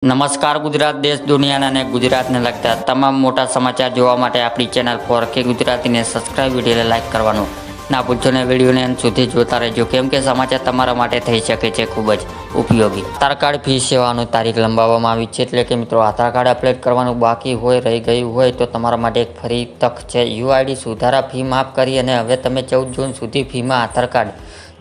નમસ્કાર ગુજરાત દેશ દુનિયાના અને ગુજરાતને લગતા તમામ મોટા સમાચાર જોવા માટે આપણી ચેનલ ફોરકે ગુજરાતીને સબસ્ક્રાઇબ વિડીયોને લાઇક કરવાનું ના ભૂલશો ને વિડીયોને અંત સુધી જોતા રહેજો કેમ કે સમાચાર તમારા માટે થઈ શકે છે ખૂબ જ ઉપયોગી। આધાર કાર્ડ ફી સેવાની તારીખ લંબાવવામાં આવી છે એટલે કે મિત્રો આધાર કાર્ડ અપડેટ કરવાનું બાકી હોય રહી ગયું હોય તો તમારા માટે એક ફરી તક છે। યુઆઈડી સુધારા ફી માફ કરી અને હવે તમે 14 જૂન સુધી ફીમાં આધાર કાર્ડ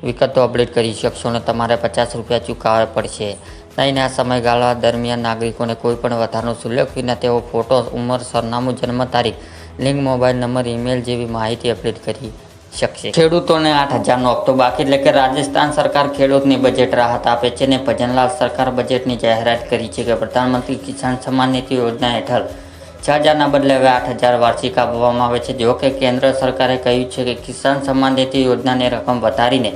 વિગતો અપડેટ કરી શકશો અને તમારે 50 રૂપિયા ચૂકવવા પડશે। નહીં આ સમયગાળા દરમિયાન નાગરિકોને કોઈપણ વધારાનો શુલ્ક વિના તેઓ ફોટો, ઉંમર, સરનામું, જન્મ તારીખ, લિંક, મોબાઈલ નંબર, ઈમેલ જેવી માહિતી અપડેટ કરી શકશે। ખેડૂતોને 8,000નો હપ્તો બાકી એટલે કે રાજસ્થાન સરકાર ખેડૂતની બજેટ રાહત આપે છે અને ભજનલાલ સરકાર બજેટની જાહેરાત કરી છે કે પ્રધાનમંત્રી કિસાન સન્માન નિધિ યોજના હેઠળ 6,000ના બદલે હવે 8,000 વાર્ષિક આપવામાં આવે છે। જો કે કેન્દ્ર સરકારે કહ્યું છે કે કિસાન સન્માન નિધિ યોજનાની રકમ વધારીને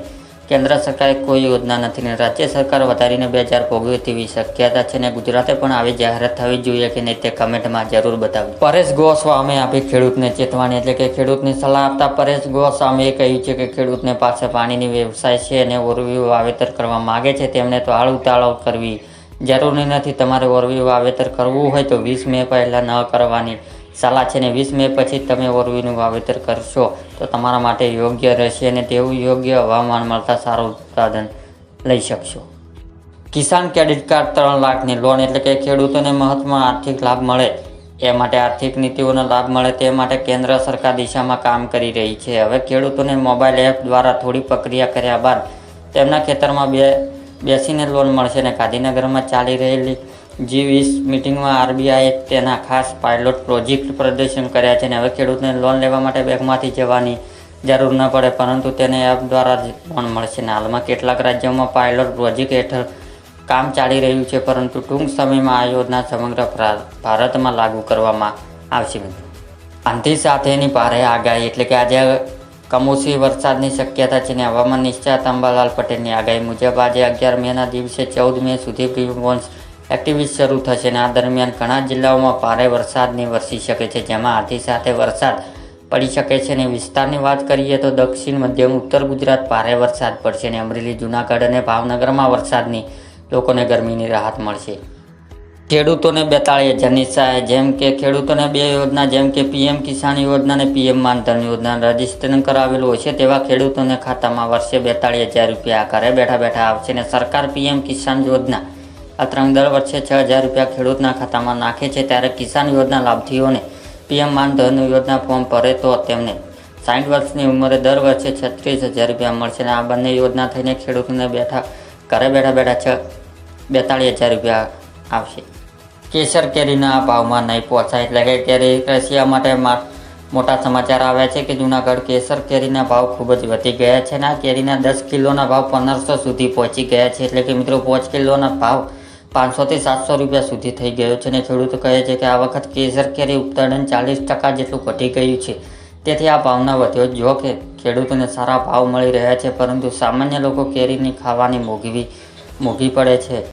કેન્દ્ર સરકારે કોઈ યોજના નથી ને રાજ્ય સરકાર વધારીને 2,000 ભોગવે તેવી શક્યતા છે ને ગુજરાતે પણ આવી જાહેરાત થવી જોઈએ કે નહીં તે કમેન્ટમાં જરૂર બતાવજો। પરેશ ગોસ્વામીએ આપી ખેડૂતને ચેતવણી એટલે કે ખેડૂતની સલાહ આપતા પરેશ ગોસ્વામીએ કહ્યું છે કે ખેડૂતને પાસે પાણીની વ્યવસાય છે અને ઓરવી વાવેતર કરવા માગે છે તેમને તો આળ ઉતાવળ કરવી જરૂરી નથી। તમારે ઓરવી વાવેતર કરવું હોય તો 20 મે પહેલાં ન કરવાની સલાહ છે ને 20 મે પછી તમે ઓરવીનું વાવેતર કરશો તો તમારા માટે યોગ્ય રહેશે અને તેવું યોગ્ય હવામાન મળતા સારું ઉત્પાદન લઈ શકશો। કિસાન ક્રેડિટ કાર્ડ 3 લાખની લોન એટલે કે ખેડૂતોને મહત્તમ આર્થિક લાભ મળે એ માટે આર્થિક નીતિઓનો લાભ મળે તે માટે કેન્દ્ર સરકાર દિશામાં કામ કરી રહી છે। હવે ખેડૂતોને મોબાઈલ એપ દ્વારા થોડી પ્રક્રિયા કર્યા બાદ તેમના ખેતરમાં બેસીને લોન મળશે અને ગાંધીનગરમાં ચાલી રહેલી G20 મિટિંગમાં આરબીઆઈએ તેના ખાસ પાયલોટ પ્રોજેક્ટ પ્રદર્શન કર્યા છે અને હવે ખેડૂતને લોન લેવા માટે બેંકમાંથી જવાની જરૂર ન પડે પરંતુ તેને એપ દ્વારા જ લોન મળશે। હાલમાં કેટલાક રાજ્યોમાં પાયલોટ પ્રોજેક્ટ હેઠળ કામ ચાલી રહ્યું છે પરંતુ ટૂંક સમયમાં આ યોજના સમગ્ર ભારતમાં લાગુ કરવામાં આવશે। આંધી સાથેની ભારે આગાહી એટલે કે આજે કમોસમી વરસાદની શક્યતા છે અને હવામાન નિષ્ણાત અંબાલાલ પટેલની આગાહી મુજબ આજે 11 મેના દિવસે 14 મે સુધી પ્રી-મોન્સૂન એક્ટિવિટી શરૂ થશે અને આ દરમિયાન ઘણા જિલ્લાઓમાં ભારે વરસાદની વરસી શકે છે જેમાં આંધી સાથે વરસાદ પડી શકે છે અને વિસ્તારની વાત કરીએ તો દક્ષિણ મધ્યમ ઉત્તર ગુજરાત ભારે વરસાદ પડશે અને અમરેલી, જૂનાગઢ અને ભાવનગરમાં વરસાદની લોકોને ગરમીની રાહત મળશે। ખેડૂતોને 42,000ની સહાય જેમ કે ખેડૂતોને 2 યોજના જેમ કે પીએમ કિસાન યોજના અને પીએમ માનધન યોજના રજીસ્ટ્રેશન કરાવેલું હશે તેવા ખેડૂતોને ખાતામાં વર્ષે 42,000 રૂપિયા ઘરે બેઠા બેઠા આવશે અને સરકાર પીએમ કિસાન યોજના અંતર્ગત દર વર્ષે 6,000 રૂપિયા ખેડૂતના ખાતામાં નાખે છે ત્યારે કિસાન યોજના લાભાર્થીઓને પીએમ માનધન યોજના ફોર્મ ભરે તો તેમને 60 વર્ષની ઉંમરે દર વર્ષે 36,000 રૂપિયા મળશે અને આ બંને યોજના થઈને ખેડૂતોને ઘરે બેઠા 42,000 રૂપિયા આવશે। કેસર કેરીના ભાવમાં નહીં પહોંચાય એટલે કે કેરી રશિયા માટે મોટા સમાચાર આવ્યા છે કે જૂનાગઢ કેસર કેરીના ભાવ ખૂબ જ વધી ગયા છે અને આ કેરીના 10 કિલોના ભાવ 1,500 સુધી પહોંચી ગયા છે એટલે કે મિત્રો 5 કિલોના ભાવ 500 થી 700 રૂપિયા સુધી થઈ ગયો છે અને ખેડૂતો કહે છે કે આ વખત કેસર કેરી ઉત્પાદન 40% જેટલું ઘટી ગયું છે તેથી આ ભાવના વધ્યો। જો કે ખેડૂતોને સારા ભાવ મળી રહ્યા છે પરંતુ સામાન્ય લોકો કેરીની ખાવાની મોંઘી પડે છે।